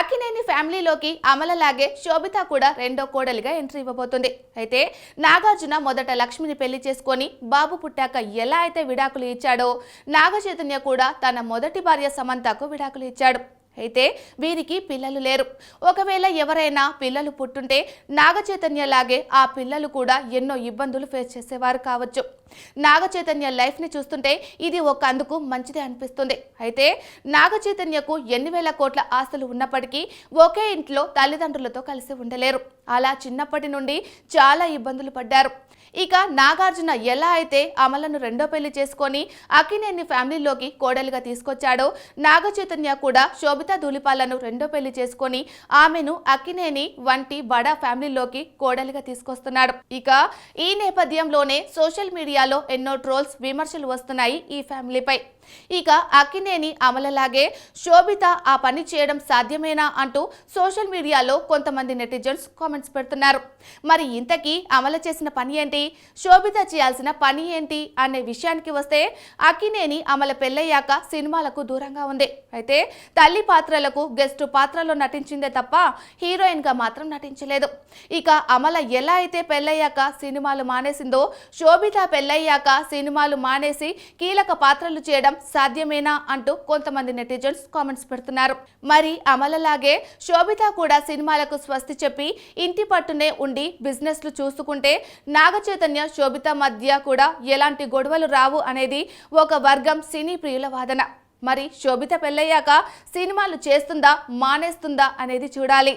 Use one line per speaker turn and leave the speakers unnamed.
అక్కినేని ఫ్యామిలీలోకి అమలలాగే శోభిత కూడా రెండో కోడలిగా ఎంట్రీ ఇవ్వబోతుంది. అయితే నాగార్జున మొదట లక్ష్మిని పెళ్లి చేసుకొని బాబు పుట్టాక ఎలా అయితే విడాకులు ఇచ్చాడో నాగచైతన్య కూడా తన మొదటి భార్య సమంతకు విడాకులు ఇచ్చాడు. అయితే వీరికి పిల్లలు లేరు. ఒకవేళ ఎవరైనా పిల్లలు పుట్టుంటే నాగచైతన్యలాగే ఆ పిల్లలు కూడా ఎన్నో ఇబ్బందులు ఫేస్ చేసేవారు కావచ్చు. నాగచైతన్య లైఫ్ని చూస్తుంటే ఇది ఒక అందుకు మంచిదే అనిపిస్తుంది. అయితే నాగచైతన్యకు ఎన్ని వేల కోట్ల ఆస్తులు ఉన్నప్పటికీ ఒకే ఇంట్లో తల్లిదండ్రులతో కలిసి ఉండలేరు. అలా చిన్నప్పటి నుండి చాలా ఇబ్బందులు పడ్డారు. ఇక నాగార్జున ఎలా అయితే అమలను రెండో పెళ్లి చేసుకొని అక్కినేని ఫ్యామిలీలోకి కోడలుగా తీసుకొచ్చాడో నాగచైతన్య కూడా శోభితా ధూళిపాలను రెండో పెళ్లి చేసుకొని ఆమెను అక్కినేని వంటి బడా ఫ్యామిలీలోకి కోడలుగా తీసుకొస్తున్నాడు. ఇక ఈ నేపథ్యంలోనే సోషల్ మీడియాలో ఎన్నో ట్రోల్స్ విమర్శలు వస్తున్నాయి ఈ ఫ్యామిలీపై. ఇక అక్కినేని అమలలాగే శోభిత ఆ పని చేయడం సాధ్యమేనా అంటూ సోషల్ మీడియాలో కొంతమంది నెటిజన్స్ కామెంట్స్ పెడుతున్నారు. మరి ఇంతకీ అమల చేసిన పని ఏంటి, శోభిత చేయాల్సిన పని ఏంటి అనే విషయానికి వస్తే అక్కినేని అమల పెళ్ళయ్యాక సినిమాలకు దూరంగా ఉంది. అయితే తల్లి పాత్రలకు గెస్ట్ పాత్రలో నటించిందే తప్ప హీరోయిన్ గా మాత్రం నటించలేదు. ఇక అమల ఎలా అయితే పెళ్ళయ్యాక సినిమాలు మానేసిందో శోభిత పెళ్ళయ్యాక సినిమాలు మానేసి కీలక పాత్రలు చేయడం సాధ్యమేనా అంటూ కొంతమంది నెటిజన్స్ కామెంట్స్ పెడుతున్నారు. మరి అమలలాగే శోభిత కూడా సినిమాలకు స్వస్తి చెప్పి ఇంటి పట్టునే ఉండి బిజినెస్లు చూసుకుంటే నాగచైతన్య శోభిత మధ్య కూడా ఎలాంటి గొడవలు రావు అనేది ఒక వర్గం సినీ ప్రియుల వాదన. మరి శోభిత పెళ్ళయ్యాక సినిమాలు చేస్తుందా మానేస్తుందా అనేది చూడాలి.